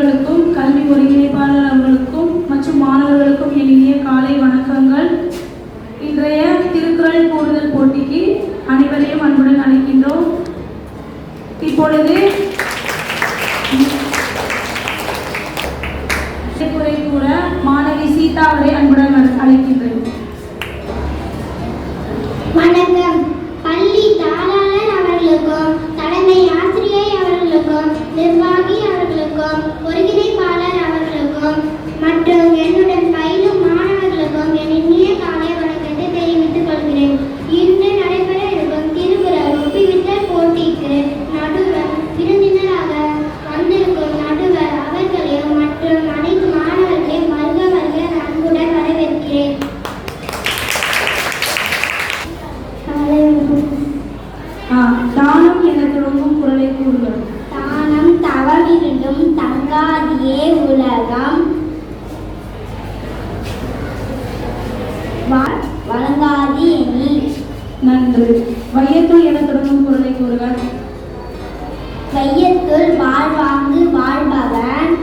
அவர்களுக்கும் கல்வி ஒருங்கிணைப்பாளர் அவர்களுக்கும் மற்றும் மாணவர்களுக்கும் இனிய காலை வணக்கங்கள். இன்றைய திருக்குறள் கூறுதல் போட்டிக்கு அனைவரையும் அன்புடன் அழைக்கின்றோம். இப்பொழுது குறை கூற மாணவி சீதா அவரை அன்புடன் அழைக்கின்றேன். வணக்கம். பள்ளி தாளாளர் அவர்களுக்கும் தலைமை ஆசிரியை அவர்களுக்கும் நிர்வாகி அவர்களுக்கும் ஒருங்கிணைப்பாளர் அவர்களுக்கும் மற்றும் என்னுடன் பயிலும் மாணவர்களுக்கும் என் இனிய காலை வணக்கத்தை தெரிவித்துக் கொள்கிறேன். இன்று நடைபெற இருக்கும் திருக்குறள் ஒப்பிவித்தல் போட்டிக்கு நடுவர் விருந்தினராக வந்திருக்கும் நடுவர் அவர்களையும் மற்றும் அனைத்து மாணவர்களையும் வருக வருக அன்புடன் வரவேற்கிறேன். தானம் என தொடங்கும் குறளை கூறுங்கள். தானம் தவமிருந்தும் தங்காதியே உலகம் வழங்காதி எனி. நன்று. வையத்துள் என தொடங்கும் குறளை கூறுகள். வையத்துள் வாழ்வாங்கு வாழ்பவன்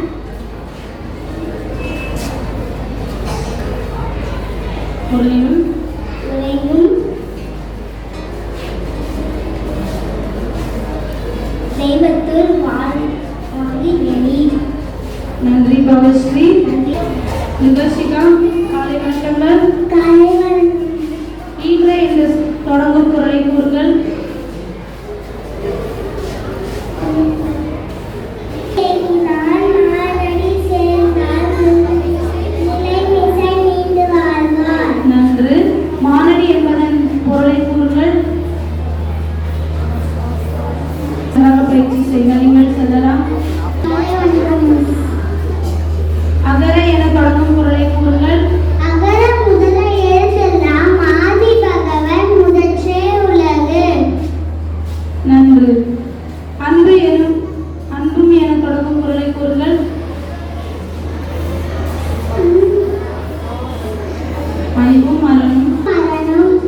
குறளையும் தெய்வத்துள் வாழ்வாங்கு எனி. நன்றி பவஸ்ரீ. நிகழ்ச்சிகா காலை வணக்கங்கள். இன்றைய இந்த தொடங்கும் குறளை கூறுகள். நன்று. மானடி என்பதன் பொருளை கூறுங்கள். பயிற்சி செய்ய நீங்கள் செல்லலாம். அகர என தொடங்கும் குறளை கூறுங்கள். அகர முதல எழுத்தெல்லாம் ஆதி பகவன் முதற்றே உலகு. நன்று. அன்பும் என தொடங்கும் குறளை கூறுங்கள். அன்பும் மரணும்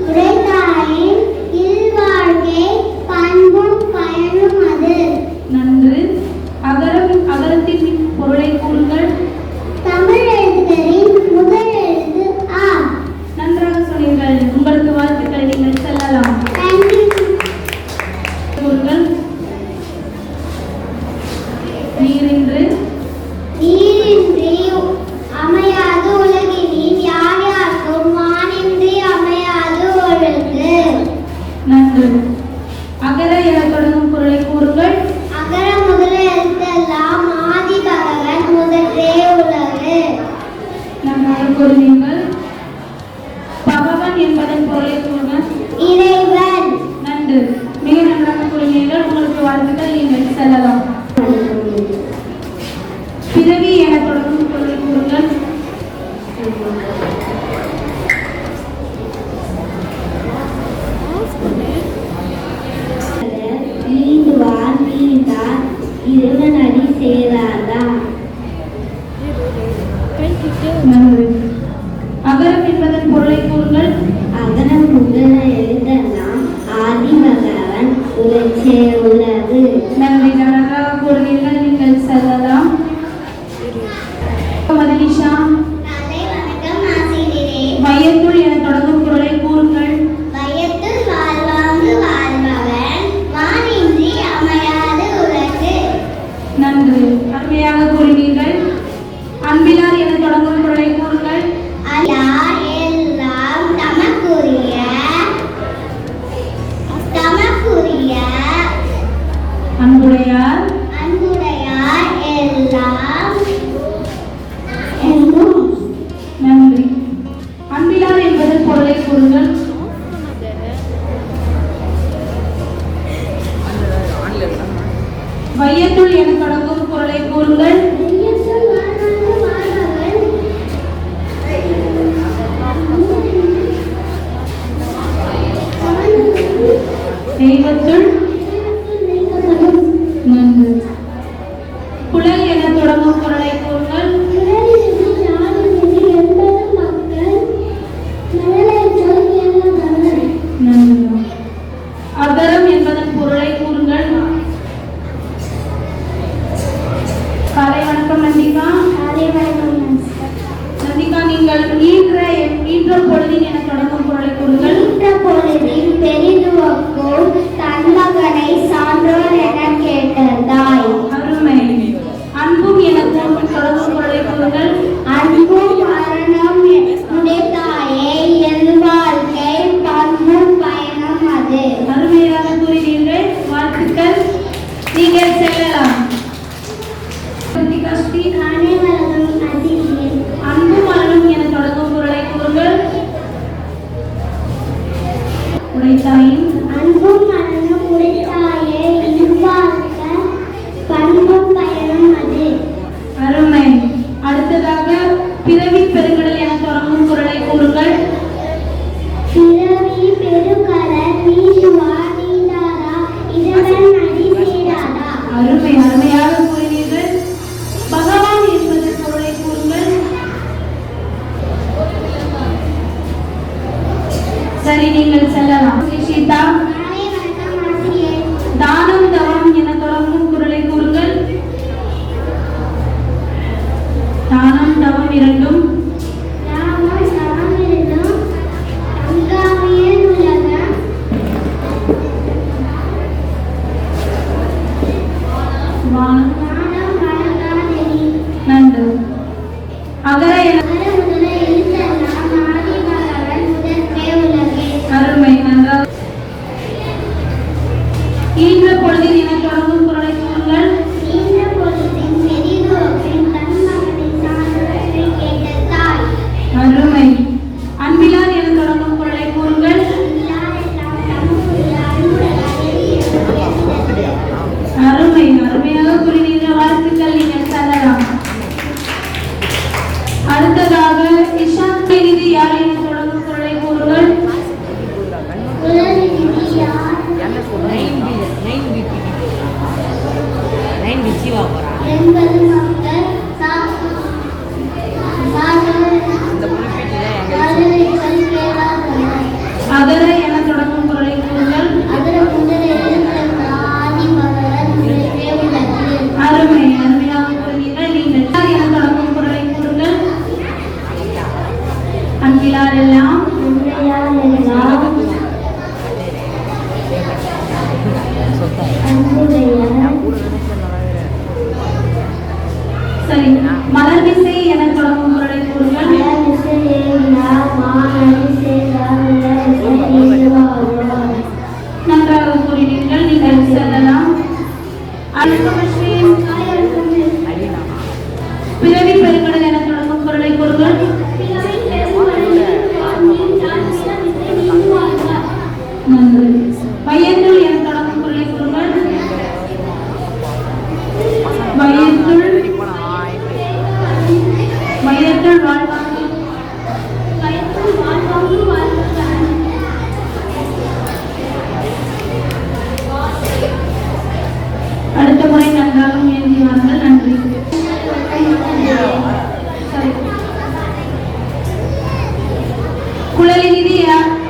உரைத்தாயின் இல்வாழ்க்கை பண்பும் பயனும் அது. நன்று. அகரத்தின் பொருளை கூறுங்கள். தமிழ் எழுத்துக்களின் முதல் எழுத்து ஆ. நன்றாக சொன்னீர்கள். உங்களுக்கு வாழ்த்துக்கள். நீங்கள் செல்லலாம். கூறுங்கள். நீரின்றி அமையாது உலகினில் யார் யாருக்கும் வானின்றி அமையாது ஒழுகு. நன்று. அகர என தொடங்கும் பொருளை கூறுங்கள். அகர முதல எழுத்தெல்லாம் ஆதி பகவன் முதற்றே உலகு. நன்றாக கூறுவீர்கள். பகவன் என்பதன் பொருளை கூறுங்கள். இறைவன். நன்று. மிக நன்றாக கூறுவீர்கள். உங்களுக்கு வாழ்த்துக்கள். நீங்கள் செல்லலாம். பிறவி என தொடங்கும் பொருளை கூறுங்கள். நீந்துவார் நீந்தார் இறைவன் அடி சேராதா. நன்று. அகரம் என்பதன் பொருளை கூறுங்கள். அகரம் முதல எழுதலாம் ஆதி பகவன் உலச்சே உலகு. நன்றி. நன்றாக கூறுவீர்கள். நீங்கள் செல்லலாம். மதினிஷா. காலை வணக்கம் ஆசிரியரே. வையத்துள் என தொடங்கும் பொருளை கூறுங்கள். வையத்துள் வாழ்வாங்கு வாழ்பவன் வானின்றி அமையாது உலகு. நன்று. அருமையாக கூறுவீர்கள். அன்பிலார் என தொடங்கும் பொருளை கூறுங்கள். யார் எல்லாம் தமக்குரிய அன்புடையார் எல்லாம். நன்றி. அன்பிலார் என்பதன் பொருளை கூறுங்கள். வையத்துள் என தொடங்கும் பொருளை கூறுங்கள். தெய்வத்துள். நன்று. குழல் என தொடங்கும் பொருளை கூறுங்கள். நன்று. அகரம் என்பதன் பொருளை கூறுங்கள். காலை வணக்கம் நந்திகா. காலை வணக்கம் மாஸ்டர். நந்திகா, நீங்கள் ஈன்ற பொழுதின் என தொடங்கும் பொருளை கூறுங்கள். ஈன்ற பொழுதில் பெரிதுவக்கும் தன் மகனை சான்றோர் என கேட்டதாய். அருமை. அன்பும் என தொடங்கும் பொருளை கூறுங்கள். அன்பும் மரணம் உடைத்தாயே என் வாழ்க்கை பண்பும் பயணம் அது. அருமையாக கூறினீர்கள். வாழ்த்துக்கள். நீங்கள் செல்லலாம். நந்திகா ஸ்ரீ. காலை வணக்கம் ஆசிரியர். அன்பும் மரணம் என தொடங்கும் பொருளை கூறுங்கள். உடைத்தாயின் அன்பும் மரணம் உடைத்தாயே என் வாழ்க்கை பண்பும் பயணம் அது. அருமை. அடுத்ததாக பிறவி பெருங்கடல் என தொடங்கும் பொருளை கூறுங்கள். பிறவி பெருங்கடல் நீந்துவா நீந்தாரா இறைவன் அடி சேராதா. அருமை. அருமையாக கூறினீர்கள். பகவான் என்பது பொருளை கூறுங்கள். சரி, நீங்கள் செல்லலாம். சீதா. காலை வணக்கம் ஆசிரியர். தானம் தவம் என தொடங்கும் பொருளை கூறுங்கள். தானம் தவம் இரண்டும். ராமன் சமமிருந்தும் அங்காமையில் உலகம் வானம் நாடம் வணங்காதெனி. நன்று. அகர என அகர முதல எழுத்தெல்லாம் ஆதி பகவன் முதற்றே உலகே. அருமை. நன்றாக. ஈன்ற பொழுதில் என தொடங்கும் பொருளை கூறுங்கள். ஈன்ற பொழுதின் பெரிதுவப்பின் தன் மகனை சான்றோரை கேட்ட தாய். அருமை. அன்பிலார் என தொடங்கும் பொருளை கூறுங்கள். எல்லாரெல்லாம் தம்முடைய அன்புடையாரை அருமை. அருமையாக கூறினீர்கள். வாழ்த்துக்கள். நீங்கள் செல்லலாம். அடுத்ததாக இஷாந்த் நிதி யார் என தொடங்கும் பொருளை கூறுங்கள். உலகினிதி யார் என்பது மக்கள் சாதனைகள் கேளாதவர். அகர என தொடங்கும் பொருளை கூறுங்கள். அகர முதல எழுத்தெல்லாம் ஆதி பகவன் முதற்றே உலகே. அருமை. அருமையாக கூறினீர்கள். நீங்கள் யார் என தொடங்கும் பொருளை கூறுங்கள். அன்பிலார் எல்லாம் அன்னையார் எல்லாம் அன்புடைய. சரி. மலர் விசை என தொடங்கும் பொருளை கூறுங்கள். நன்றாக கூறினீர்கள். நீங்கள் செல்லலாம். பிறவி பெருங்கடல் என தொடங்கும் பொருளை கூறுங்கள். நன்று. வயத்துள் என தொடங்கும் பொருளை கூறுங்கள். வயத்துள் வாழ்வாங்கு. அடுத்த முறை நன்றாக முயற்சி வாருங்கள். நன்றி. சரி. குழலினிதி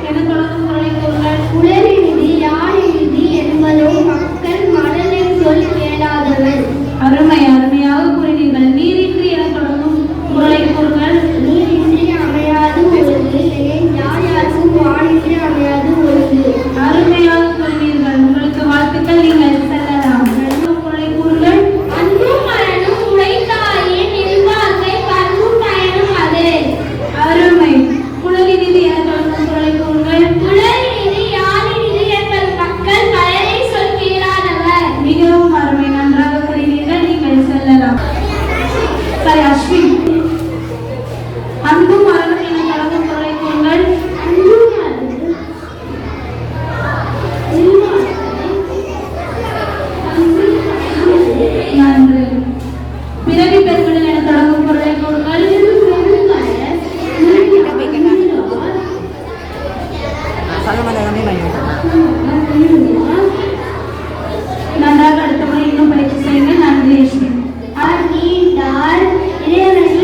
என தொடங்கும் பொருளை கூறுங்கள். குழலினிதி யாழினிதி என்பதும் மக்கள் மனதில் சொல் கேளாதவர். அருமை. அருமையாக கூறினீர்கள். நீரின்றி என தொடங்கும் பொருளை கூறுங்கள். நீரின்றி அமையாது ஒழுகு ஏன் யாருக்கும் வானின்றி அமையாது ஒழுகு. அருமையாக கூறினீர்கள். உங்களுக்கு வாழ்த்துக்கள். நீங்கள் செல்லலாம். தொடங்கும் பொருளை கூறுங்கள். அன்பும் மரணம் உடைத்தாயே என் வாழ்க்கை பண்பும் பயணம் அது. அருமை. குழலினிதி என தொடங்கும் பொருளை கூறுங்கள். குழலினிதி யாழினிதி என்பது மக்கள் மனதை சொல் கேளாதவர். மிகவும் அருமை. நன்றாக கூறினீர்கள். நீங்கள் செல்லலாம். சரி, அஸ்வின். அன்பும் மரணம் என தொடங்கும் பொருளை கூறுங்கள். அன்பும் மரணம் நன்று. பிறவி பெருங்கடல் என தொடங்கும் பொருளை கூறுங்கள். நன்றாக அடுத்த முறை இன்னும் பயிற்சி செய்யுங்கள். நன்றி அஸ்வின். நீண்டார் இறைவனை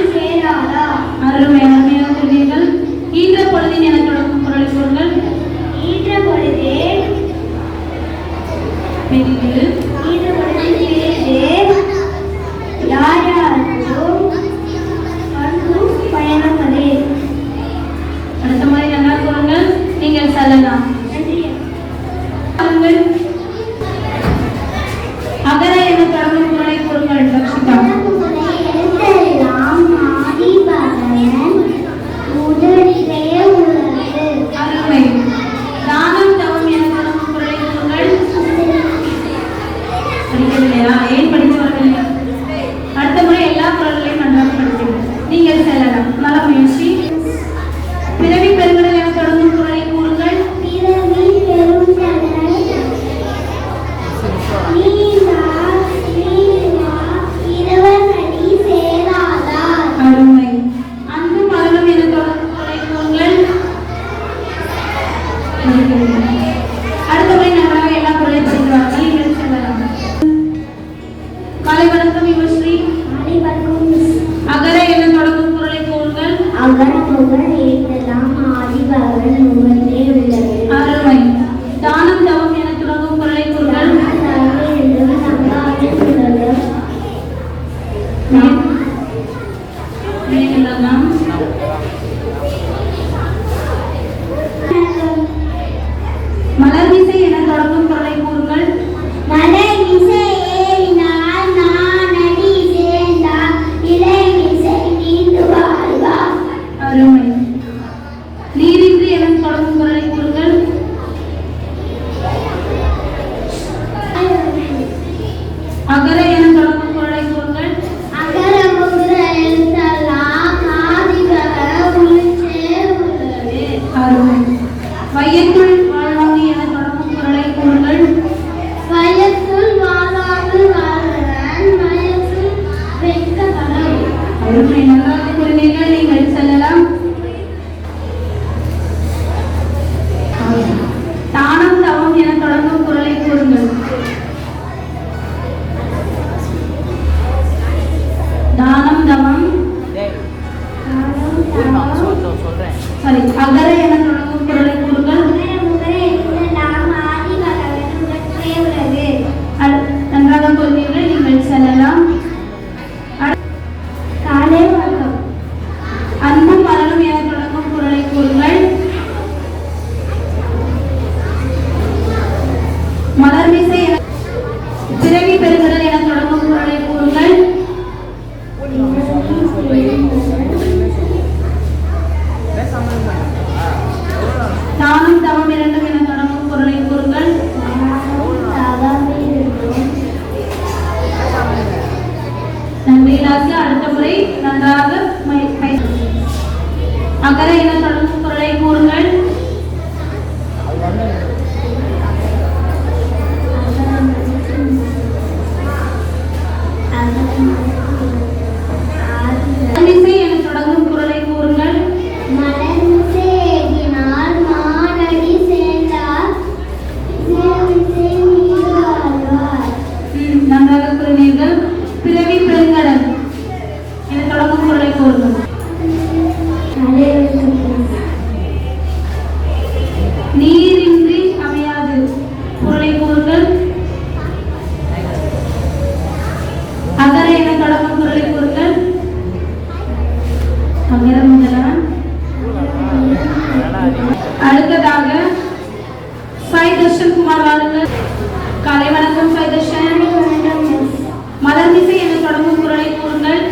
புகழ் ஏற்றலாம் ஆதிபகவன் ஒவ்வொன்றே உள்ளது. அருமை. தானம் தவம் என தொடங்கும் குறளை கூறுங்கள். என்றும் சங்காவில் உள்ளது. மேலெல்லாம் மலர்மிசை என தொடங்கும் குறளை கூறுங்கள். மலர் மிசை ஏறினால் நான் அடி சேர்ந்தால் இலை மிசை நீண்டு வாழ்வார். அருமை. நீரின்றி என தொடங்கும் குறளை கூறுங்கள். அகர என தொடங்கும் குறளை கூறுங்கள். அகர முதல எழுத்தெல்லாம் ஆதிபகவன் உள்ளே உள்ளது. அருமை. வையத்துள் வாழ்வாங்கு என தொடங்கும் குறளை கூறுங்கள். வயத்துள் வாழாது வாழ்வன் வயத்துள் வெட்கப்படும். அருமை. நன்றாக கூறினீர்கள். நீங்கள் செல்லலாம். தானம் தவம் என தொடங்கும் குறளை கூறுங்கள். தானம் தவம் சரி. அகர என தொடங்கும் குறளை கூறுங்கள். நன்றாக கூறினீர்கள். நீங்கள் செல்லலாம். காலை வணக்கம். அன்பும் மலரும் என தொடங்கும் குறளை கூறுங்கள். மலர்மிசை என பிறவி பெறுகிறல் என தொடங்கும் குறளை கூறுங்கள். தானம் தவம் இரண்டும் என தொடங்கும் குறளை கூறுங்கள். நன்றி இலாக்கு. அடுத்த முறை நன்றாக அகர என தொடங்கும் குறளை கூறுங்கள். மலர்மிசை என தொடங்கும் குறளை கூறுங்கள். மலர் மிசை ஏகினால் மானடி சேர்ந்தால் இலை மிசை நீண்டு வாழ்வார். நன்றாக கூறினீர்கள். பிறவி பெருங்கடல் என தொடங்கும் குறளை கூறுங்கள். நீரின்றி அமையாது குறளை கூறுங்கள். அகர என தொடங்கும் குறளை கூறுங்கள். அகர முதலாம். அடுத்ததாக சாய் தர்ஷன் குமார் வாருங்கள். காலை வணக்கம் சாய் தர்ஷன். மலர்மிசை என தொடங்கும் குறளை கூறுங்கள்.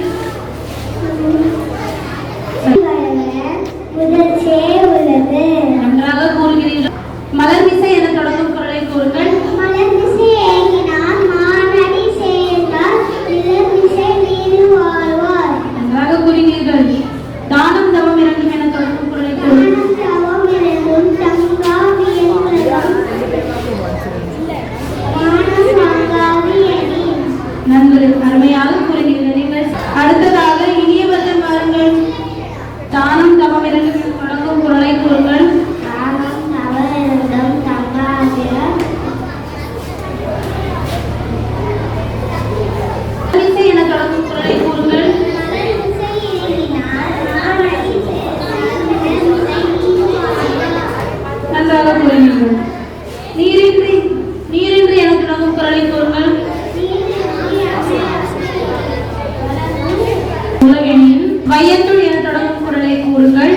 முதற்சே உள்ளது. நன்றாக கூறுகிறீர்கள். மலர்மிசை என தொடங்கும் குறளை கூறுங்கள். மலர் மிசை ஏகினால் மானடி சேர்ந்தால் இலை மிசை நீண்டு வாழ்வார். நன்றாக கூறுகிறீர்கள். தானம் தவம் இரண்டும் என தொடங்கும் குறளை கூறுங்கள். தவம் இரண்டும் தங்காவியல் உள்ளது. மானம் தங்காவியலி. நன்றி. அருமையாக கூறுகிறீர்கள். நீங்கள் அடுத்ததாக இனியவர்கள் வாருங்கள். தானம் தவம் இரண்டும் தொடங்கும் குறளை கூறுங்கள். தானம் தவம் இரண்டும் தங்காவியல். மலர்மிசை என தொடங்கும் குறளை கூறுங்கள். மலர் மிசை ஏகினால் மானடி சேர்ந்தால் இலை மிசை நீண்டு வாழ்வார். நன்றாக கூறுகிறீர்கள். நீரின்றி நீரின்றி என தொடங்கும் குறளை கூறுங்கள். உலகெனில் வையத்துள் என தொடங்கும் குறளை கூறுங்கள்.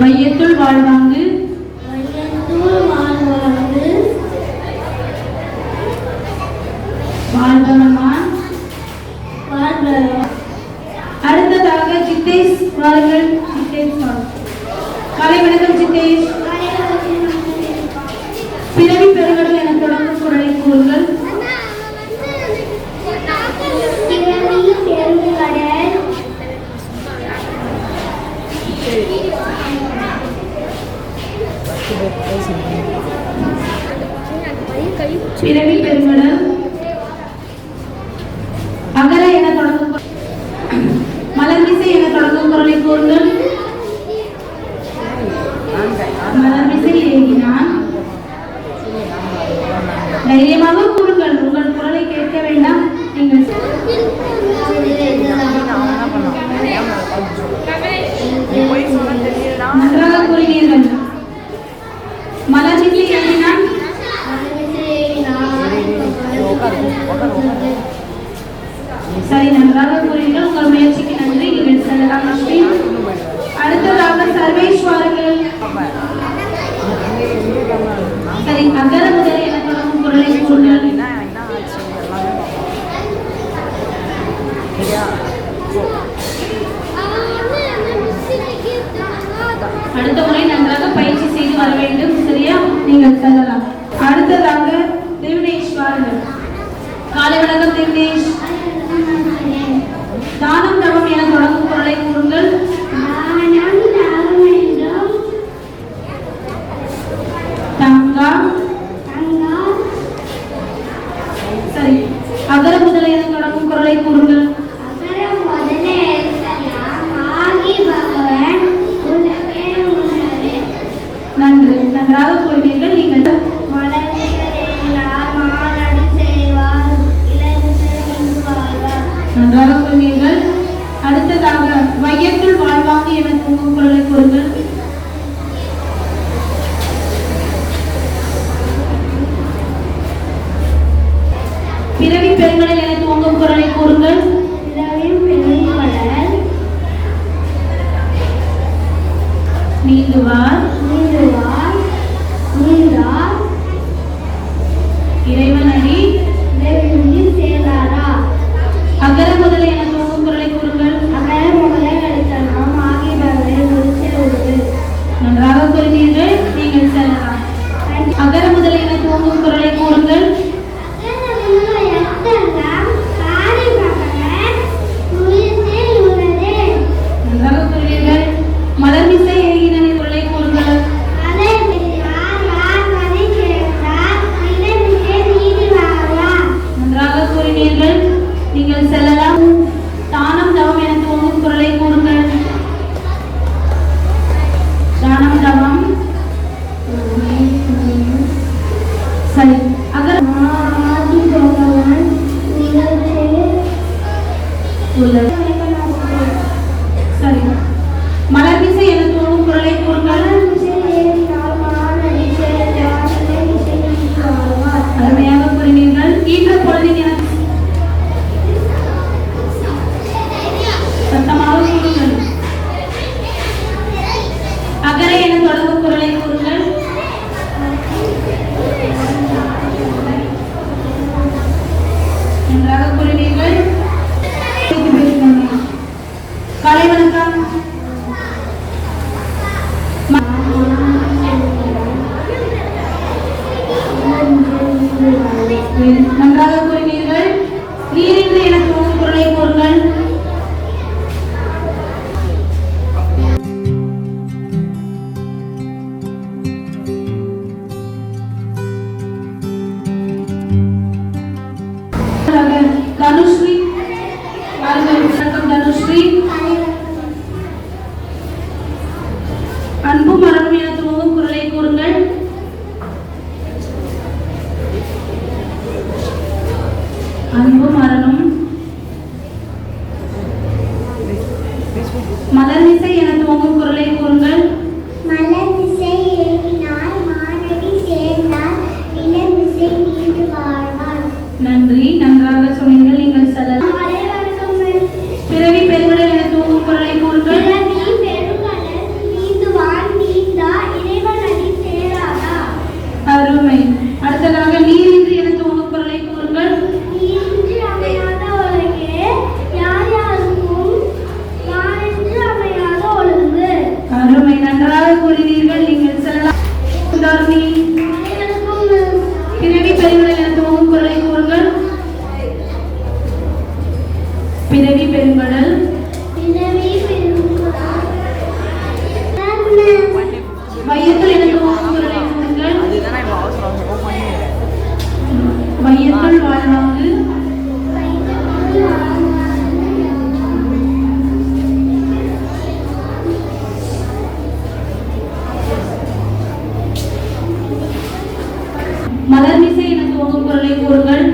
வையத்துள் வாழ்வாங்கு வையத்துள் வாழ்வாங்கு வாழ்பவமான். வாழ்பவர். அடுத்ததாக ஜித்தேஷ் வாருங்கள். ஜித்தேஷ் வாருங்கள். காலை வணக்கம் ஜித்தேஷ். பிறவி பெருங்கடல் என தொடங்கும் குறளை கூறுங்கள். பிறவி பெருங்கடல். பிறவி பெருங்கடல். அகர என தொடங்கும் மலர்மிசை என தொடங்கும் குறளை கூறுங்கள். மலர்மிசை ஏகினான் தைரியமாக கூறுங்கள். தனுஸ்ரீ. அடுத்ததாக சர்வேஸ்வரர்கள். சரி, அகர முதல என தொடங்கும் குறளை கூறுங்கள். அடுத்த முறை நன்றாக பயிற்சி செய்து வர வேண்டும். சரியா? நீங்கள் செல்லலாம். அடுத்ததாக திவினேஸ்வரர்கள். காலை வணக்கம் திவினேஷ். தானம் தவம் என தொடங்கும் குறளை கூறுங்கள். தங்கா. சரி, அகர முதல என தொடங்கும் குறளை கூறுங்கள். நன்று, நன்றாக கூறுவீர்கள். நீங்கள் நன்றாக கூறுவீர்கள். அடுத்ததாக வையத்துள் வாழ்வாங்க என தூங்கும் குறளை கூறுங்கள். பிறவி பெருங்கடல் என துவங்கும் குறளை கூறுங்கள். நீந்துவார் இறைவன் அடி அகர முதல என துவங்கும் குறளை கூறுங்கள். நன்றாக கூறினீர்கள். நீங்கள் செல்லலாம். அகர முதல என துவங்கும் குறளை கூறுங்கள். நன்றாக கூறினீர்கள். மலர்மிசை ஏகினனை குறளை கூறுங்கள். நன்றாக கூறினீர்கள். நீங்கள் செல்லலாம். தானம் தவம் என துவங்கும் குறளை கூறுங்கள். தானம் தவம். சரி, அகர சரி, மலர்மிசை என துவங்கும் குறளை கூறுங்கள். அருமையாக கூறினீர்கள். ஈன்ற பொழுதின் என சத்தமாக கூறுங்கள். அகர என தொடங்கும் குறளை கூறுங்கள். நன்றாக கூறினீர்கள். காலை வணக்கம். நன்றாக கூறினீர்கள். நீரின்றி என துவங்கும் குறளை கூறுங்கள். தனுஸ்ரீ. வணக்கம் தனுஸ்ரீ. அன்பு மரணம் என துவங்கும் குறளை கூறுங்கள். அன்பு மரணம். மலர்மிசை என துவங்கும் குறளை கூறுங்கள். நன்றி, நன்றாக சொன்னீர்கள். நீங்கள் செல்லலாம். பிறவி பெருங்கடல் என துவங்கும் குறளை கூறுங்கள். அருமை. அடுத்ததாக நீரின்றி என துவங்கும் குறளை கூறுங்கள். அருமை, நன்றாக கூறினீர்கள். நீங்கள் செல்லலாம். பிறவி பெருங்கடல் என துவங்கும் குறளை கூறுங்கள். பிறவி பெருங்கடல். வையத்துள் என துவங்கும் குறளை கூறுங்கள். வையத்துள் வாழ்வாங்கு. மலர்மிசை என துவங்கும் குறளை கூறுங்கள்.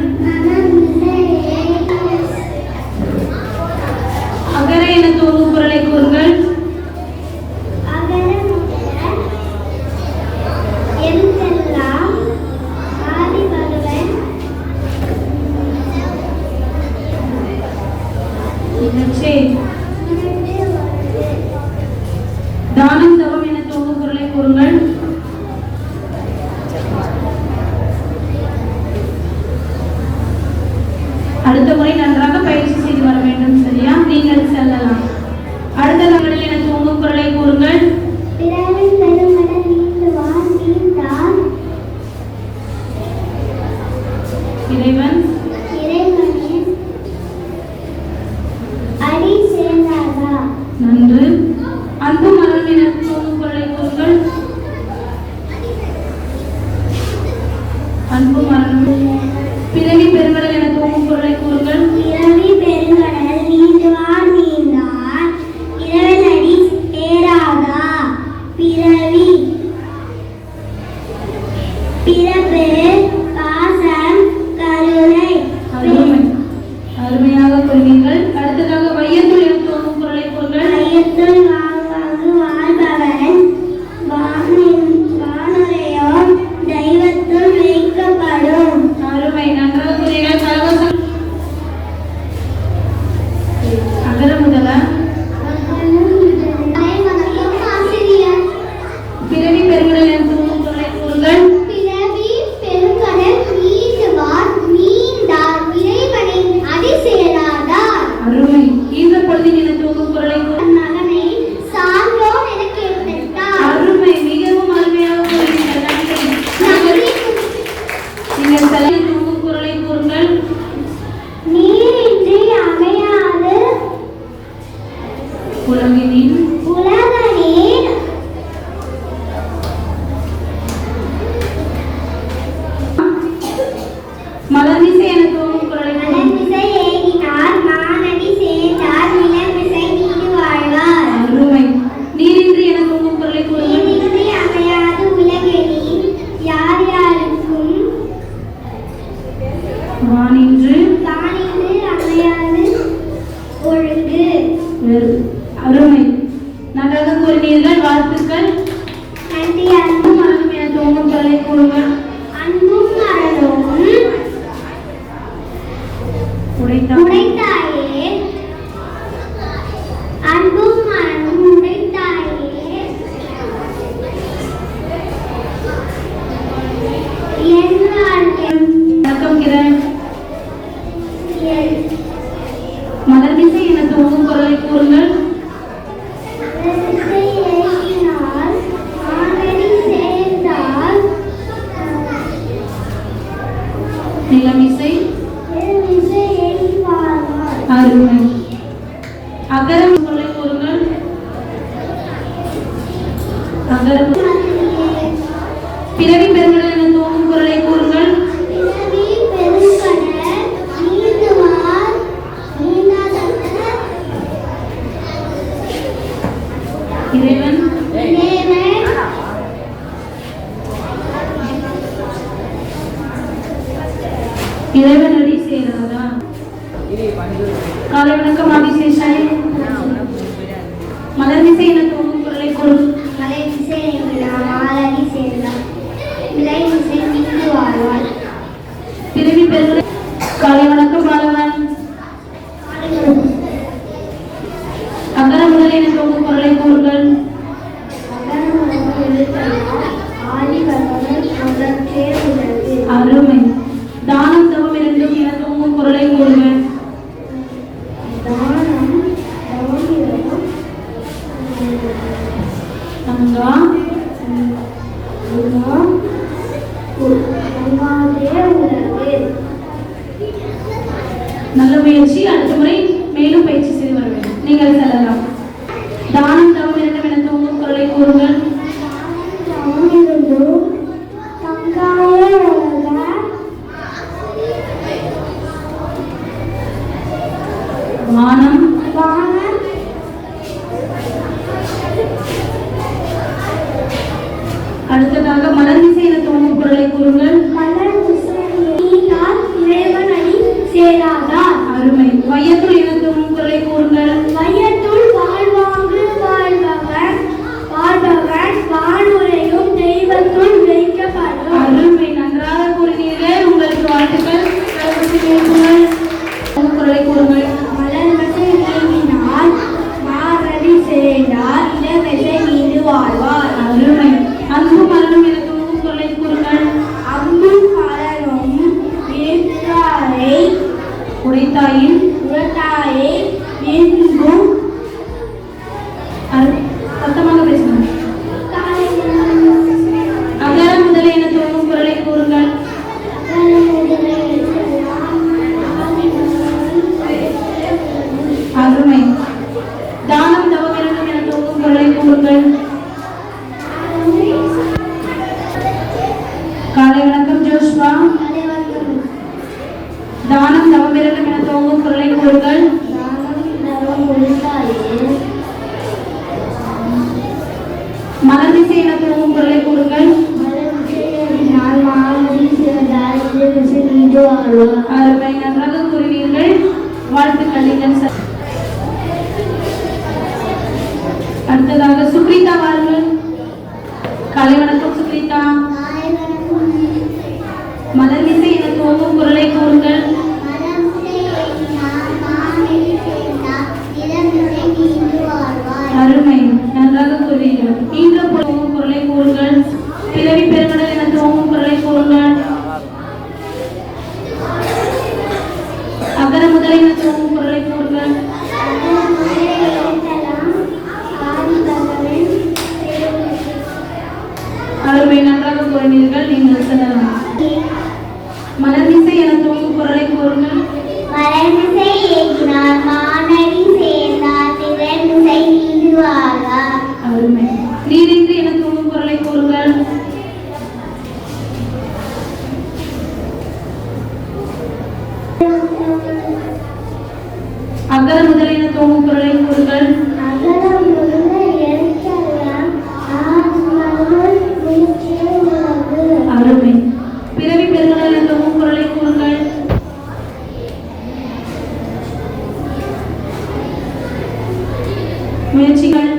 உலகினின் மலர்மிசை என துவங்கும் குரலை அருமை. நீரின்றி என துவங்கும் குரலை வானின்று அருமை. நன்றாக கூறினீர்கள், வாழ்த்துக்கள். அன்பும் அருளும் என துவங்கும் குரலை கூறுங்கள். உடைத்தாயே அன்பும் மரமும் உடைத்தாயே வணக்கம் கிரண். மலர்மிசை என துவங்கும் குரலை கூறுங்கள். நிலமிசை அருமை. அகரம் குரலை கூறுங்கள். அகரம். பிறவி பெருங்கடல் என துவங்கும் குரலை கூறுங்கள். இறைவன் இறைவன் அடி சேராதா? காலை வணக்கம் ஆதிசேஷன். மலர்மிசை என துவங்கும் குரலை கூறுங்கள். பிறவி பெருங்கடல். காலை வணக்கம் பாலவன். அகர முதல் என துவங்கும் குரலை கூறுங்கள். அருமை. தானம் தவம் இரண்டும் என துவங்கும் குரலை கூறுங்கள். நல்ல முயற்சி. அடுத்த முறை மேலும் பயிற்சி செய்து வர வேண்டும். நீங்கள் செல்லலாம். தானம் தவம் இரண்டும் என துவங்கும் குரலை கூறுங்கள். வானம் அடுத்ததாக மலர்மிசை என துவங்கும் குரலை கூறுங்கள். அருமை. வையத்துள் என துவங்கும் குரலை கூறுங்கள். வையத்துள் வாழ்வாங்கு வாழ்பவன் வானுரையும் தெய்வத்துள் வைக்கப்படும். அருமை. நன்றாக கூறினீர்கள். உங்களுக்கு வாழ்த்துக்கள். குரலை கூறுங்கள். மலர்மிசை நீங்கினால் மாரடி சேர்ந்தார் இளமிசை மீது வாழ்வார். அருமை. அன்பும் அருளும் என துவங்கும் குரலை கூறுங்கள். அன்பும் மலரும் வீட்டாரை உடைத்தாயின் எங்கும் சத்தமாக பேசணும். அகர முதல என துவங்கும் குரலை கூறுங்கள். அருமை. தானம் தவம் இரண்டும் என துவங்கும் குரலை கூறுங்கள். காலை வணக்கம் ஜோஷ்வா. தானம் தவம் இரண்டும் என துவங்கும் குரலை கூறுங்கள். மலர்மிசை என துவங்கும் குரலை கூறுங்கள். அருமை. நன்றாக கூறினீர்கள். வாழ்த்துக்கள். நீங்கள் அடுத்ததாக சுக்ரீதா வாருங்கள். காலை வணக்கம் சுக்ரீதா. மலர்மிசை என துவங்கும் குரலை கூறுங்கள். அருமை. நன்றாக கூறுவீர்கள். மீண்டும் துவங்கும் குரலை கூறுங்கள். பிறவி பெருங்கடல் என துவங்கும் குரலை கூறுங்கள். அகர முதலை என துவங்கும் குரலை கூறுங்கள். அருமை. நன்றாக கூறினீர்கள். நீங்கள் செல்லலாம். மலர்மிசை என துவங்கும் குரலை கூறுங்கள். மலர்மிசை ஏகினார் மானடி சேர்ந்தார் திறன்மிசை அகர முதல் என துவங்கும் குரலை கூறுங்கள். அகரம் முதல எழுத்தெல்லாம் ஆதிபகவன் முதற்றே உலகு. அருமை. பிறவி பெருங்கடல் என துவங்கும் குரலை கூறுங்கள். முயற்சிகள்.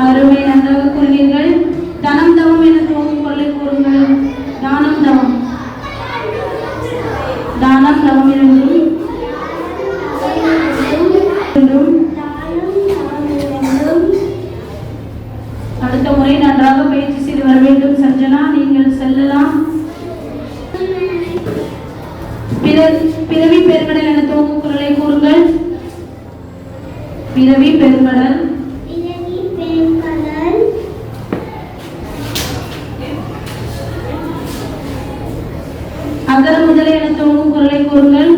அருமை, நன்றாக கூறினீர்கள். தனம் தவம் என துவங்கும் குரலை கூறுங்கள். தானம் தவம். தானம் தவம் என்றும் அடுத்த முறை நன்றாக பயிற்சி செய்து வர வேண்டும். சஞ்சனா, நீங்கள் செல்லலாம். பிறவி பெருங்கடல் என துவங்கும் குரலை கூறுங்கள். பிறவி பெருங்கடல். அகர முதல என துவங்கும் குரலை கூறுங்கள்.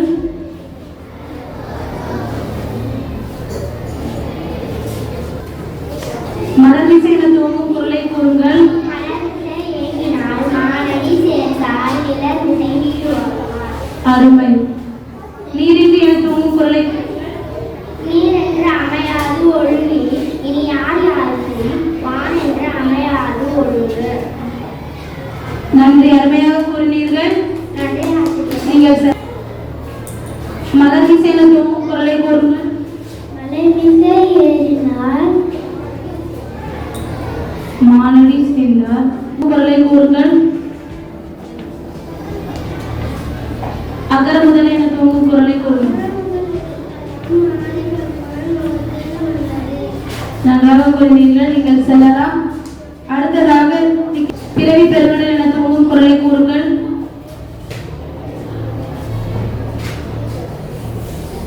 மலர்மிசை என துவங்கும் குரலை கூறுங்கள். அருமை. நீரின்றி என துவங்கும் குரலை. நீரென்று அமையாது ஒழுங்கி இனி யார் யாருக்கும் வான் என்று அமையாது ஒழுங்கு. நன்றி, அருமையாக கூறினீர்கள். நீங்கள் மலர்மிசை என துவங்கும் குரலை கூறுங்கள். மலைமிசை ஏறினார் மானடி சேர்ந்தார் குரலை கூறுங்கள். அகர முதல என துவங்கும் குரலை கூறுங்கள். நன்றாக கூறினீர்கள். நீங்கள் செல்லலாம். அடுத்ததாக பிறவி பெருங்கடல் என துவங்கும் குரலை கூறுங்கள்.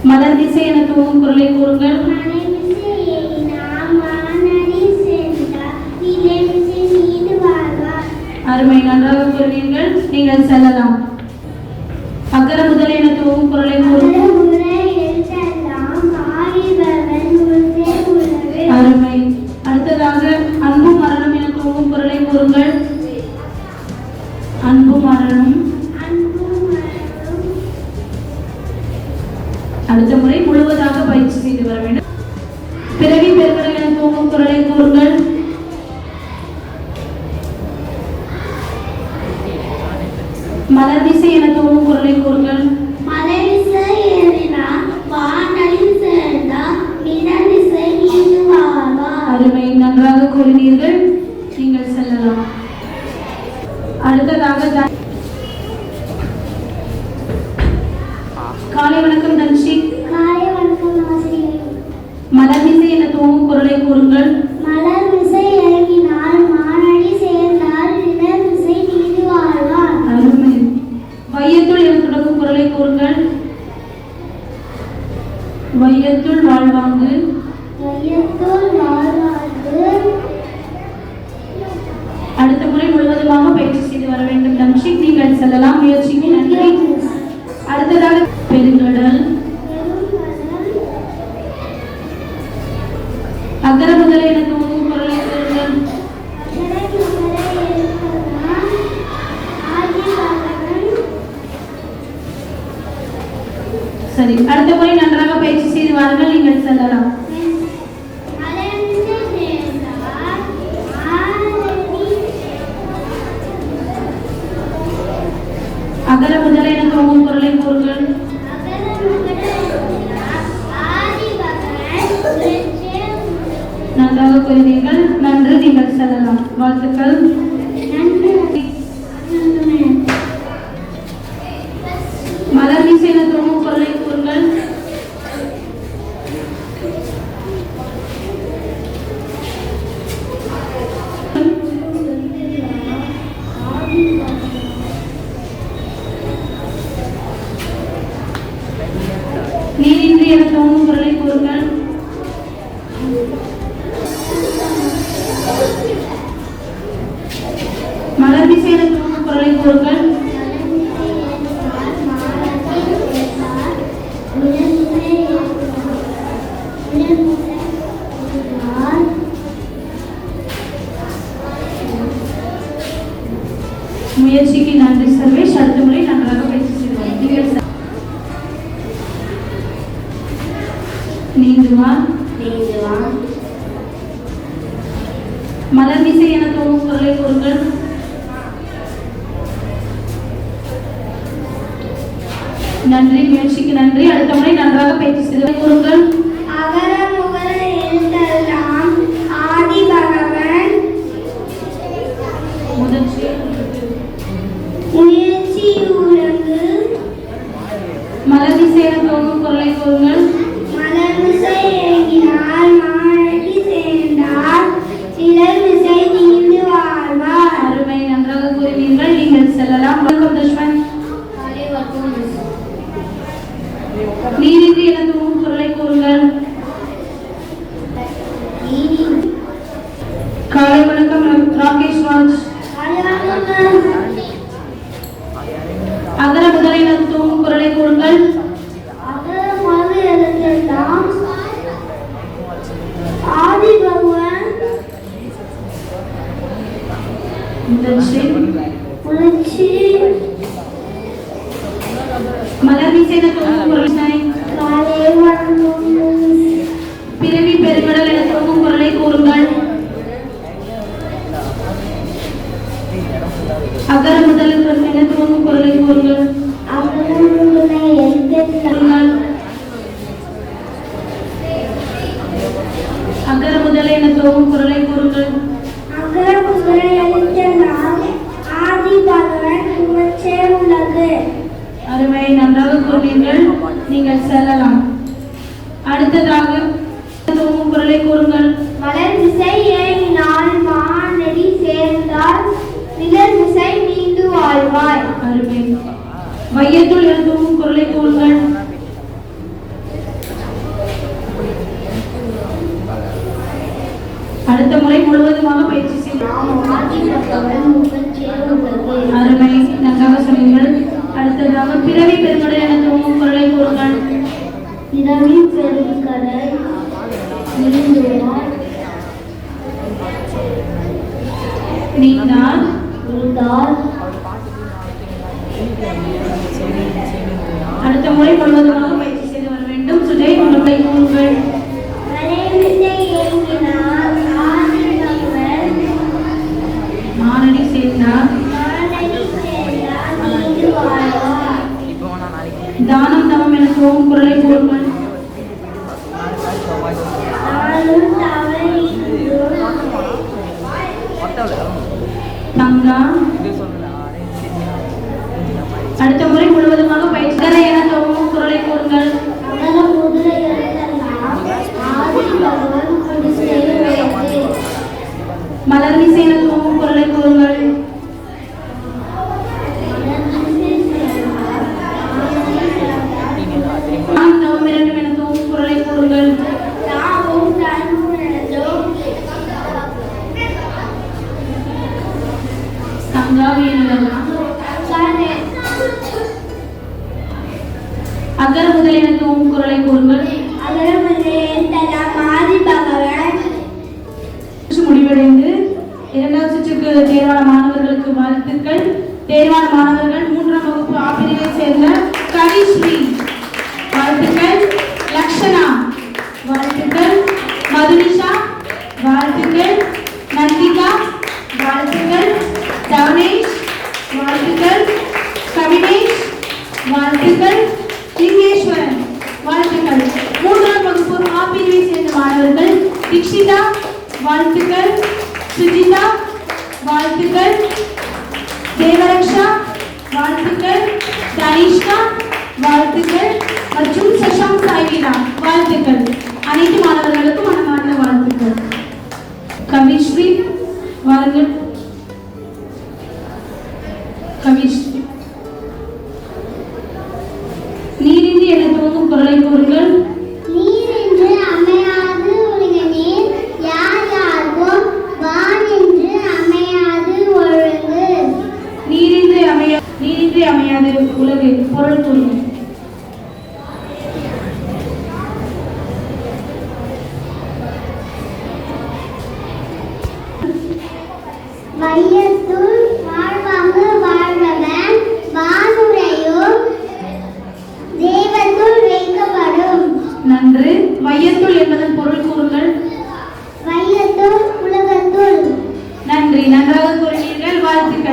மலர் திசை என துவங்கும் குரலை கூறுங்கள். மலைமிசை ஏறினார் மானடி சேர்ந்தார் நிலைமிசை நீடு வாழ்வார். அருமை, நன்றாக கூறினீர்கள். நீங்கள் செல்லலாம். அகர முதல என துவங்கும் குரலை கூறுங்கள். அருமை. அடுத்ததாக அன்பு மரணம் என துவங்கும் குரலை கூறுங்கள். அன்பு மரணம். அடுத்த முறை முழுவதாக பயிற்சி செய்து வர வேண்டும். பிறவி பெருங்கடல் என துவங்கும் குரலை கூறுங்கள். மலர் திசை என துவங்கும் குரலை கூறுங்கள். மலைமிசை ஏறினார் வானடி சேர்ந்தார் நிலமிசை நீடு வாழ்வார். அருமை, நன்றாக கூறினீர்கள். நீங்கள் செல்லலாம். அடுத்ததாக காலை வணக்கம் தன்ஷி. காலை வணக்கம் ஆசிரியர். மலர் திசை என துவங்கும் குரலை கூறுங்கள். மலர்மிசை இறங்கினார் மானடி சேர்ந்தார் நிலமிசை நீடு வாழ்வார். அருமை. வையத்துள் என தொடங்கும் குரலை கூறுங்கள். வையத்துள் வாழ்வாங்கு. வையத்துள் வாழ்வார்க்கு. அடுத்த முறை முழுவதுமாக பயிற்சி செய்து வர வேண்டும். தன்ஷிக், நீங்கள் செல்லலாம். முயற்சிக்கு நன்றி. அடுத்ததாக பெருங்கடல். அகர முதல என துவங்கும் குரலை கூறுங்கள். சரி, அடுத்த முறை நன்றாக பயிற்சி செய்து வாருங்கள். நீங்கள் செல்லலாம். அகர முதல என துவங்கும் குரலை கூறுங்கள். நன்றாக கூறினீர்கள். நன்று, நீங்கள் செல்லலாம். வாழ்த்துக்கள். மலர் திசை என துவங்கும் குரலை கூறுங்கள். நீரின்றி என துவங்கும் குரலை கூறுங்கள். மலர் திசை என துவங்கும் குரலை கூறுங்கள். முயற்சிக்கு நன்றி சர்வேஷ். அடுத்த முறை நன்றாக பயிற்சி செய்வார். நீங்கள் நீந்துவான் மலர் மிசை என தோணும் குரலை கூறுங்கள். நன்றி, முயற்சிக்கு நன்றி. அடுத்த முறை நன்றாக பயிற்சி செய்து கூறுங்கள். அகர முகர எழுத்தெல்லாம் ஆதி பகவன் முயற்சி உலகு. மலர் மிசை என தோணும் குரலை கூறுங்கள். மலர் மிசை இறங்கினார் மானடி சேர்ந்தார் சிலர் மிசை நீண்டு வாழ்வார். அருமை, நன்றாக கூறினீர்கள். நீங்கள் செல்லலாம். வணக்கம் துஷ்மன். நீரின்றி என தோணும் குரலை கூறுங்கள். காலை வணக்கம் ராகேஷ் ராஜ். அகர முதல என தோணும் குரலை கூறுங்கள். அகர முதல எழுத்தெல்லாம் ஆதி பகவன் முயற்சி மலர் மிசை என தோணும் குரலை பிறவி பெருங்கடல் என தோணும் குரலை கூறுங்கள். அகர முதல் என தோணும் குரலை கூறுங்கள். அகர முதல் என தோணும் குரலை கூறுங்கள். அகர முதல எழுத்தெல்லாம் ஆதி பகவன் முயற்சி உலகு. அருமை, நன்றாக கூறினீர்கள். நீங்கள் செல்லலாம். அடுத்ததாக தோணும் குரலை கூறுங்கள். மலர் மிசை இறங்கினால் மானடி சேர்ந்தார் நிழல் மிசை நீண்டு வாழ்வாய். அருமை. வையத்துள் என தோணும் குரலை கூறுங்கள். அடுத்த முறை முழுவதுமாக பயிற்சி செய்யலாம். அருமை, நன்றாக சொன்னீர்கள். அடுத்ததாக பிறவி பெருங்கடல் என தோணும் குரலை கூறுங்கள். பிறவி பெருங்கடல் நீந்தார். அடுத்த முறை முழுவதுமாக பயிற்சி செய்து வர வேண்டும். சுதை உங்களை கூறுங்கள். மானடி சேர்ந்தார். தானம் தவம் என தோணும் குரலை கூறுங்கள். தங்கா. அடுத்த முறை முழுவதுமாக பயிற்சி என தோணும் குரலை கூறுங்கள். மலர் மிசை என தோணும் குரலை கூறுங்கள். என தோணும் குரலை கூறுங்கள். அகர முதல் என தோணும் குரலை கூறுங்கள். முடிவடைந்து இரண்டாவது சுற்றுக்கு தேர்வான மாணவர்களுக்கு வாழ்த்துக்கள். தேர்வான மாணவர்கள் 3ஆம் வகுப்பு ஆசிரியை சேர்ந்த கவிஸ்ரீ வாழ்த்துக்கள். லக்ஷனா வாழ்த்துக்கள். மதுனிஷா வாழ்த்துக்கள். நந்திகா வாழ்த்துக்கள். தவனேஷ் வாழ்த்துக்கள். கவினேஷ் வாழ்த்துக்கள். லிங்கேஸ்வரன் வாழ்த்துக்கள். 3ஆம் வகுப்பு ஆசிரியை சேர்ந்த மாணவர்கள் தீக்ஷிதா வாழ்த்துக்கள். சுஜிதா வாழ்த்துக்கள். தேவரக்ஷா வாழ்த்துக்கள். தனிஷ்கா வாழ்த்துக்கள். மற்றும் சஷாங்க் சாய்வினா வாழ்த்துக்கள். அனைத்து மாணவர்களுக்கும் மனமார்ந்த வாழ்த்துக்கள். கவிஸ்ரீ வாருங்கள். கவிஸ்ரீ நீரின்றி என தோணும் குரலை கூறுங்கள். நீரின்றி அமையாது உலகு பொருள் கூறுங்கள். வையத்துள் வாழ்வாங்கு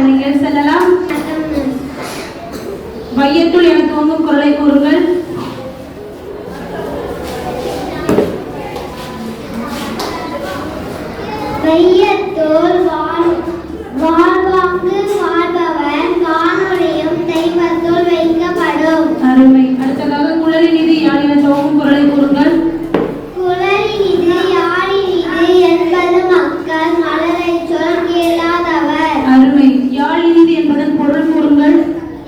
நீங்கள் செல்லலாம். வையத்துள் என துவங்கும் குரலை கூறுங்கள். வையத்துள் வாழ்வாங்கு வாழ்பவன் வானொலியும் தெய்வத்துள் வைக்கப்படும். அருமை. அடுத்ததாக குழலினிது யாழ் என துவங்கும் குரலை கூறுங்கள். குழலினிது யாழினிது என்பது மக்கள் மலரை சொல் கேளாதவர். அருமை. யாழினிது என்பதன் பொருள் கூறுங்கள்.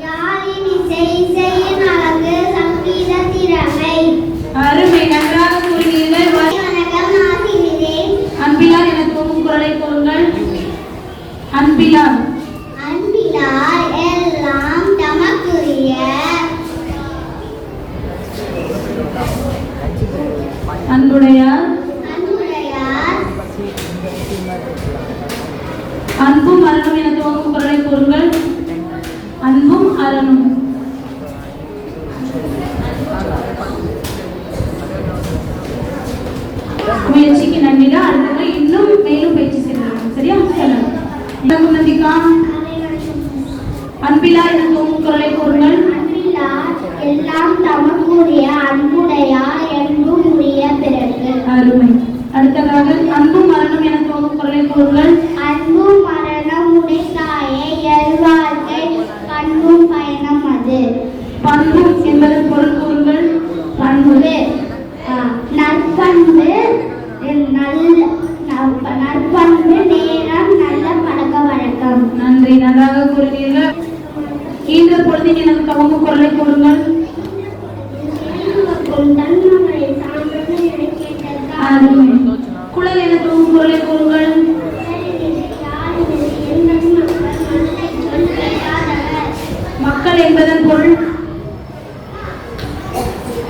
யாழின் இசை இசையின் அழகு சங்கீத திறமை. அருமை. நன்றாக கூறினீர்கள். வணக்கம் ஆசிரியரே. அன்பிலார் என துவங்கும் குரலை கூறுங்கள். அன்பிலார். அன்பிலார் எல்லாம் தமக்குரிய. அன்புடையார். அன்புடையார். அன்பும் அரணும் என துவங்கும் குரலை கூறுங்கள். அன்பும் அரணும். முயற்சிக்கு நன்றிடா. அடுத்தது இன்னும் மேலும் பயிற்சி செய்யலாம். சரியா? சொல்லலாம். நந்திகா. அன்பிலார் என துவங்கும் குரலை கூறுங்கள். அன்பிலார் எல்லாம் தமக்குரிய. அன்புடையார் என்பும் உரிய பிறகு. அருமை. அடுத்ததாக அன்பும் மரணம் என துவங்கும் குரலை கூறுங்கள். அன்பும் மரணம் உடைத்தாயே எல்வாழ்க்கை பண்பும் பயணம் அது. பண்பும் என்பதன் பொருள் கூறுங்கள். பண்பு. நற்பண்பு நற்பண்பு நேரம் நல்ல பழக்க வழக்கம். நன்றி. நன்றாக கூறினீர்கள். ஈன்ற பொழுதில் எனக்கு துவங்கும் குரலை கூறுங்கள். தன்மகளை சார்ந்தது நினைக்கின்றது. அருமை. குழல் என துவங்கும் குரலை கூறுங்கள். மக்கள் என்பதன் பொருள்.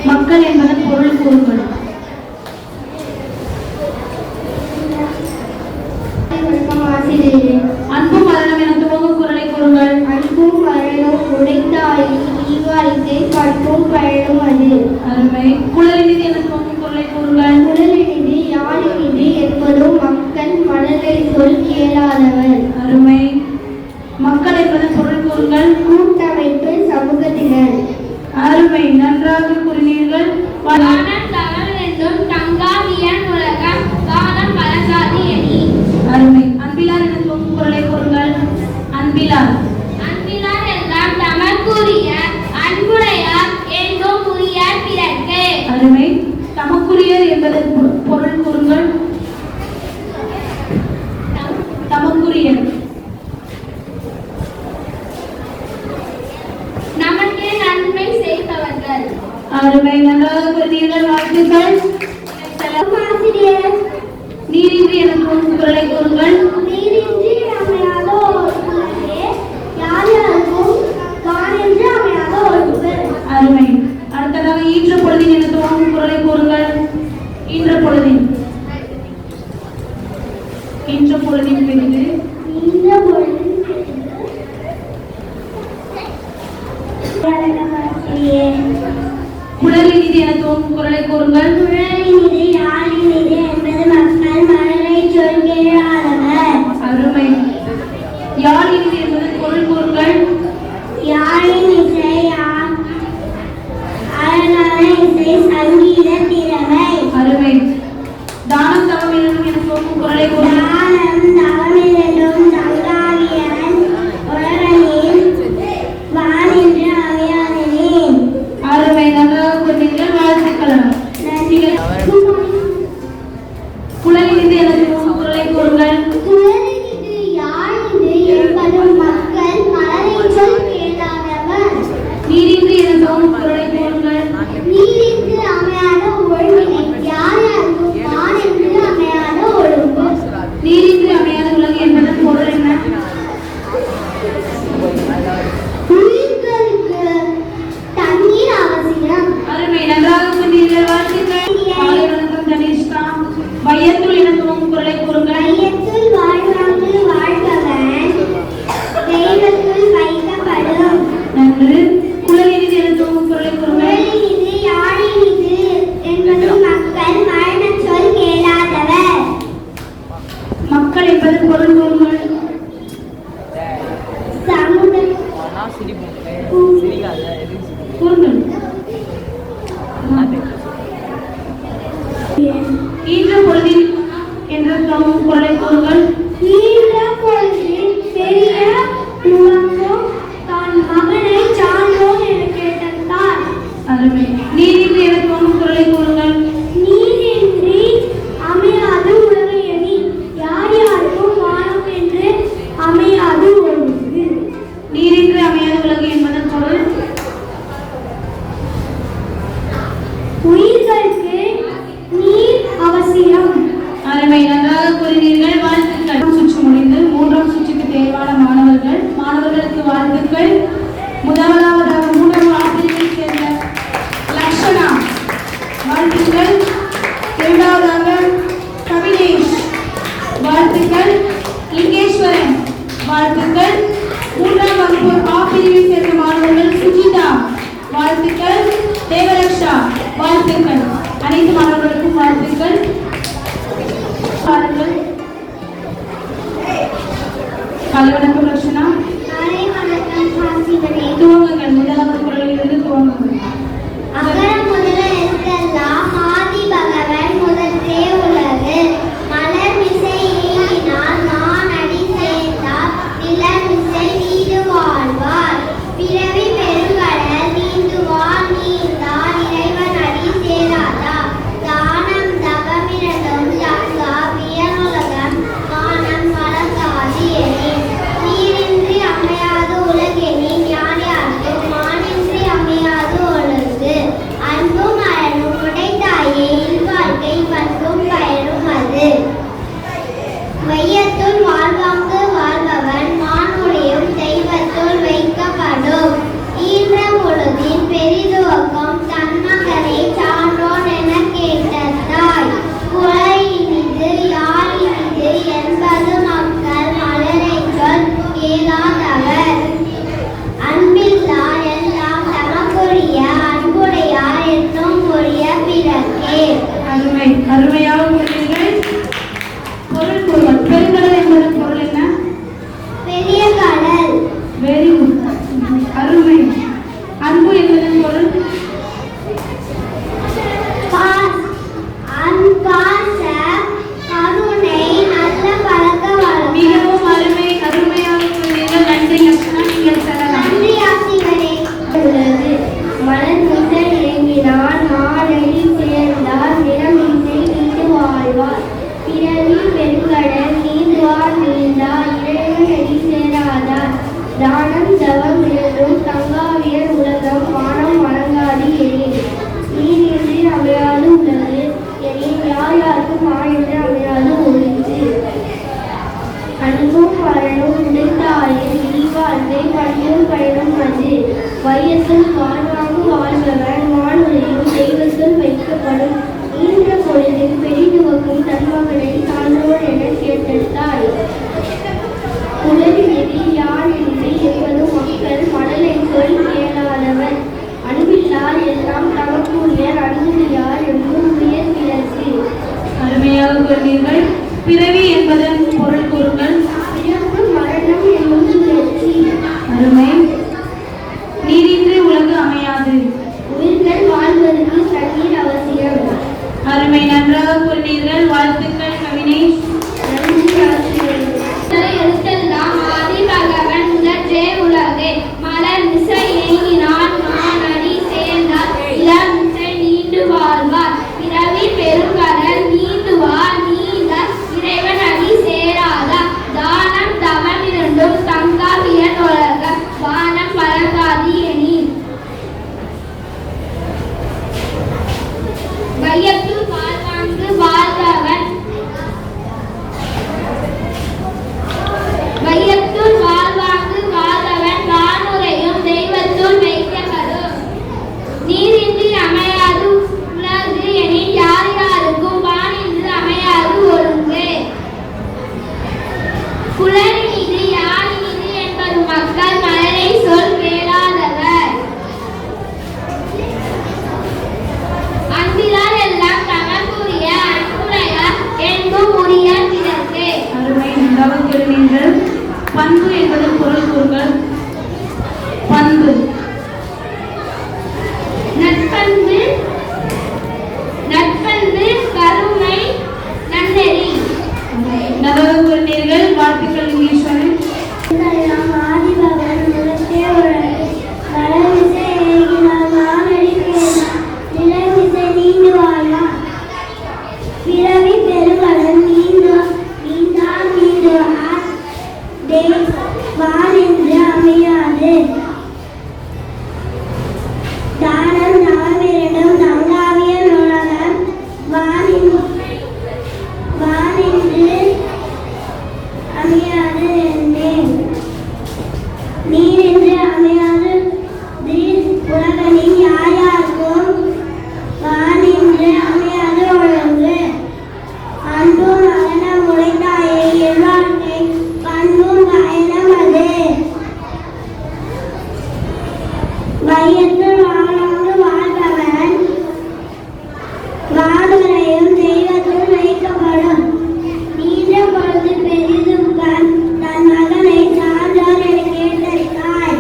மக்கள் என்பதன் பொருள் கூறுங்கள். அன்பும் மரணம் என துவங்கும் குரலை கூறுங்கள். அன்பும் மரணம் உடைத்தாயே ஈவாழ்க்கை பண்பும் பயணம் அது. அருமை. குழலினிது என துவங்கும் குரலை கூறுங்கள். குழலினிது யாழினிது என்பதும் மக்கள் மலரை சொல் கேளாதவர். அருமை. மக்கள் என்பதன் பொருள் கூறுங்கள். கூட்டமைப்பு சமூகத்தினர். அருமை. நன்றாக கூறினீர்கள். அருமை. அன்பிலார் என துவங்கும் குரலை கூறுங்கள். அன்பிலார். அன்பிலார் எல்லாம் தமக்குரிய. அன்புடையார் என்றும் உரிய பிறர்க்கு. அருமை. தமக்குரியர் என்பதன் பொருள் கூறுங்கள். தமக்குரியர். நமக்கு நன்மை செய்பவர்கள். அருமை. நன்றாக கூறினீர்கள். வாழ்த்துக்கள். ஆசிரியர். நீரின்றி என துவங்கும் குரலை கூறுங்கள். நீரின்றி அமையாத ஒழுகுவதே யாருக்கும் காணின்றி அமையாத ஒழுகுவது. அருமை. அடுத்ததாக ஈன்ற பொழுதின் என துவங்கும் குரலை கூறுங்கள். ஈன்ற பொழுதின். ஈன்ற பொழுதின் பிறகு இந்த பொழுது குழலினிது என துவங்கும் குரலை கூறுங்கள். குழலினிது யாழினிது என்பது மக்கள் மலரை சொல் கேளாதவர். அருமை. யாழினிது என்பதன் பொருள் கூறுங்கள். யாழின் இசை அழகான இசை சங்கீத திறமை. அருமை. தானம் தவம் என்னும் என துவங்கும் குரலை கூறுங்கள். தானம் தவமிரண்டும் தங்காவியன் உலகனில் வானின்று அமையாதனேன். அருமை. நன்றாக கூறினீர்கள். வாழ்த்துக்கள். குழலினிது என துவங்கும் குரலை கூறுங்கள். குழலினிது யாழினிது என்பதும் மக்கள் மலரை சொல் கேளாதவர். நீரின்றி என துவங்கும் குரலை கூறுங்கள். நீரின்றி அமையாத ஒழுங்கினை யார் யாருக்கும் வானின்று அமையாத ஒழுங்கு. நீரின்றி நான் சிரிப்போம் சிரிக்காத எதுக்கு கூறுங்கள். ஈன்ற பொழுதில் என்ற குரலை கூறுங்கள். ஈன்ற பொழுதில் பெரிய உலகம் தன் மகனை சான்றோன் என கேட்டார். அருமை. நீரின்றி என தோன்றும் குரலை கூறுங்கள். நீரின்றி அமையாது உலகு எனி யார் யாருக்கும் வானம் என்று அமையாது ஒழுகு. நீரின்றி அமையாத உலகு என்பதன் பொருள் உயிர்களுக்கு நீர் அவசியம். அருமை. நன்றாக கூறினீர்கள். வாழ்த்துக்கள். சுற்று முடிந்து மூன்றாம் சுற்றுக்கு தேர்வான மாணவர்களுக்கு வாழ்த்துக்கள். முதலாவதாக மூன்றாம் ஆசிரியரை சேர்ந்த லக்ஷனா வாழ்த்துக்கள். இரண்டாவதாக கபிலேஷ் வாழ்த்துக்கள். லிங்கேஸ்வரன் வாழ்த்துக்கள். மூன்றாம் வகுப்பு ஆசிரியரை சேர்ந்த மாணவர்கள் சுஜிதா வாழ்த்துக்கள். தேவலக்ஷா வாழ்த்துக்கள். அனைத்து மாணவர்களுக்கும் வாழ்த்துக்கள். காலை வணக்கம் லக்ஷனா. காலை வணக்கம் ஆசிரியரே. துவங்குங்கள். முதலாவது குரலிலிருந்து துவங்குங்கள். அகர முதல எழுத்தெல்லாம் ஆதி பகவன் முதற்றே உலகு. மலர் மிசை ஈயினால் மானடி சேர்ந்தார் நிலர் மிசை நீடு வாழ்வார். பிறவி பெருங்கடல் நீந்துவார் நீந்தார் இறைவன் அடி சேராதார். தானம் தவமிரண்டும் தங்கா வியனுலகம் மானம் வளர்ந்தாது எனின். நீரின்றி அமையாது உலகெனின் யார் யாருக்கும் மானின்றி அமையாது ஒழுகு. அன்பும் அறனும் உடைத்தாயே இல்வாழ்க்கை பண்பும் பயனும் அது. வையத்துள் வாழ்வாங்கு வாழ்பவன் மானுடையும் தெய்வத்துள் வைக்கப்படும். ஈன்ற பொழுதின் பெரிதுவக்கம் தன் மகனை சான்றோன் என கேட்டதாய். குலை இனிது யார் இனிது என்பது மக்கள் மலரை சொல் கேளாதவர். அன்பில்லார் எல்லாம் தமக்குரிய அன்புடையார் என்னும் உரிய பிறக்கே. அருமை. அருமையாக கூறினீர்கள். பொருள் கூறுங்கள். பெருங்கடல் என்பதன் பொருள் என்ன? பெரிய கடல். Very good. அருமை. அன்பு என்பதன் பொருள் அன்பாச கருணை நல்ல பழக்க வழக்கம். மிகவும் அருமை. அருமையாக கூறினீர்கள். நன்றி லக்ஷனா. நீங்கள் செல்லலாம். நன்றி ஆசிரியரே. உள்ளது மலர் மிசை இயங்கினார் மானடி சேர்ந்தார் நிறமிசை நீண்டு வாழ்வார். பிறவி பெருங்கடல் நீந்துவார் நீந்தார் இறைவன் அடி சேராதார். தானம் தவம் இரண்டும் தங்காவியர் உலகம் மானம் வழங்காது எனின். நீரின்றி அமையாது உலகு எனின் யார் யாருக்கும் மானின்றி அமையாது ஒழுகு. அன்பும் பரனும் உடைத்தாயே இல்வாழ்க்கை பண்பும் பயனும் அது. வையத்துள் வாழ்வாங்கு வாழ்பவன் மானுடையும் தெய்வத்துள் வைக்கப்படும். ஈன்ற பொழுதில் பெரிதுவக்கும் தன்மகனை சான்றோன் என கேட்டாய். உலகினில் யார் என்று என்பது மக்கள் மடலை சொல் அமையாது. தானம் தவமிரண்டும் தங்காவிய நூலகம் வானின்று அமையாது என்றேன். நீரென்று அமையாது உலகனின் யாருக்கும் வானின்று அமையாது ஒழுங்கு. அன்பும் மகனம் உழைத்தாயே எல்லாருக்கை பண்பும் பயணம் அது. வையத்தில் வாழாங்கு வாழ்பவன் வானுரையும் தெய்வத்தில் வைக்கப்படும். நீண்ட பொழுது பெரிதும் கண் தன் மகனை சான்றோர் என கேட்டறிந்தாய்.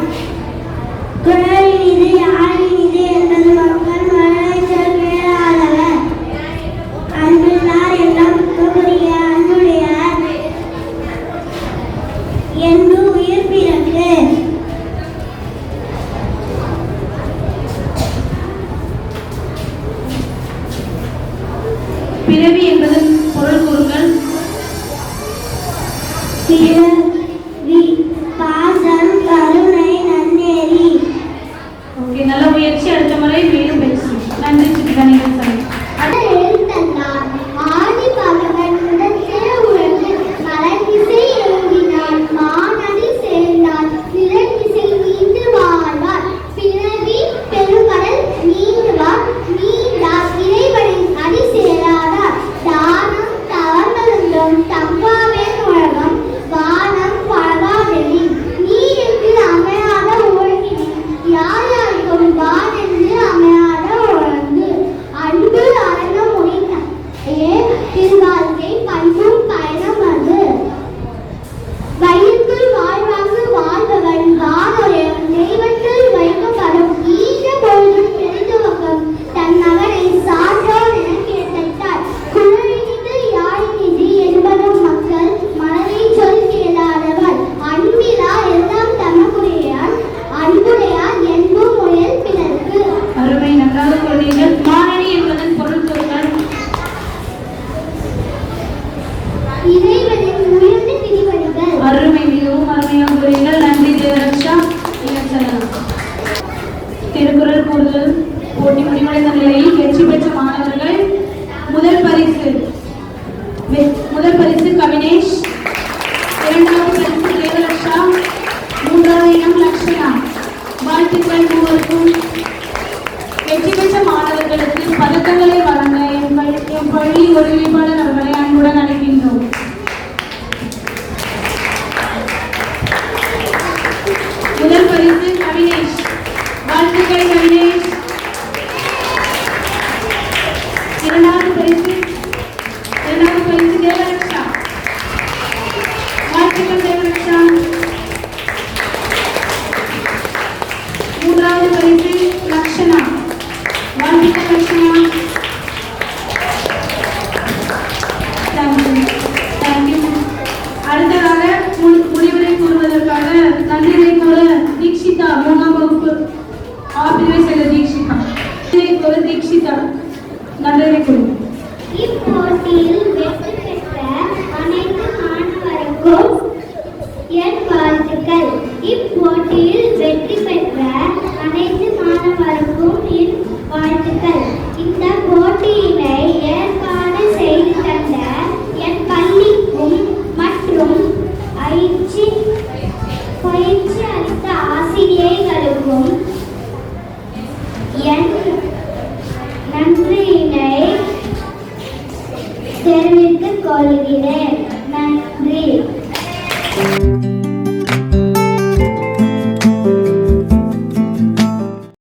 குழலினிது யாழினிது என்பது மக்கள் மனதை சொல் கேளாதவர். அன்பில்லார் எல்லாம் புரிய அன்புடைய என்று உயிர் பிறக்கு. பிறவி என்பது பொருள் கூறுங்கள். பிறவி பாசம் கருணை நன்னேறி. ஓகே, நல்ல முயற்சி. அடுத்த முறை மேலும் பேசு. நன்றி சித்ரா. நீங்கள் சொல்லுங்க. ஆதி பகவன் முதல் உலகு மலர்மிசை எழுதினான் மானடி சேர்ந்தான் பிறமிசை நீண்டு வாழ்வார். பிறவி பெருங்கடல் நீந்துவார் நீண்டார் இறைவனின் அடி சேராதார். தானம் தவமிருந்தும் தங்காவேன் உலகம் வானம் பழகாதெனி. நீரென்று அமையாத ஒழுங்கினி யார் யாருக்கும் வானென்று அமையாத ஒழுங்கு. அன்பு அரணம் உடைத்த திருவாழ்க்கை பண்பும் பயணம் அது. வையத்தில் வாழ்வாங்கு வாழ்பவன் வானுரையும் தெய்வத்தில் வைக்கப்படும். ஈன்ற பொழுதும் பெரிதுவக்கம் தன் மகனை சான்றோர் என கேட்டார். குழலினிது யாழினிது என்பதும் மக்கள் மனதை சொல் கேளாதவர். அன்பிலா எல்லாம் தமக்குடையான் அன்புடையார் என்பும் முயல் பிறர்க்கு. அருமை, நன்றாக சொன்னீர்கள். மானடி என்பதன் பொருள் கூறுங்கள். இறைவனின் உயர்ந்த திருவடிகள். அருமை, மிகவும் அருமையாக கூறுங்கள். நன்றி தேவரக்ஷா. நீங்கள் சொல்லலாம். திருக்குறள் கூறுதல் போட்டி முடிவடைந்த நிலையில் வெற்றி பெற்ற மாணவர்கள் முதல் பரிசு கவினேஷ், இரண்டாவது பரிசு தேவரக்ஷா, மூன்றாவது இடம் லக்ஷனா. வாழ்த்துக்கள் மூவருக்கும். வெற்றி பெற்ற மாணவர்களுக்கு பதக்கங்களை வழங்க என் பள்ளி ஒருங்கிணைப்பாளர் அவர்களை அன்புடன் அழைக்கின்றோம். முதல் பரிசு கவினேஷ். வாழ்த்துக்கள் கவினேஷ். இரண்டாவது பரிசு தேவரக்ஷா. வாழ்த்துக்கள் தேவரக்ஷா. மூன்றாவது பரிசு லக்ஷனா. வாழ்த்துக்கள் லக்ஷனா. தேங்க்யூ. அடுத்ததாக முடிவுரை கூறுவதற்காக நன்றியை கூற தீக்ஷிதா, 3ஆம் வகுப்பு ஆபிரிவை செல்ல தீக்ஷிதா. தீக்ஷிதா நன்றியை கூறுவோம். இப்போட்டியில் வெற்றி பெற்ற அனைத்து மாணவருக்கும் என் வாழ்த்துக்கள். இப்போட்டியில் வெற்றி பெற்ற அனைத்து மாணவருக்கும் என் வாழ்த்துக்கள். இந்த போட்டியினை ஏற்பாடு செய்து தந்த என் பள்ளிக்கும் மற்றும் பயிற்சி அளித்த ஆசிரியர்களுக்கும் என் நன்றியினை தெரிவித்துக் கொள்கிறேன். நன்றி.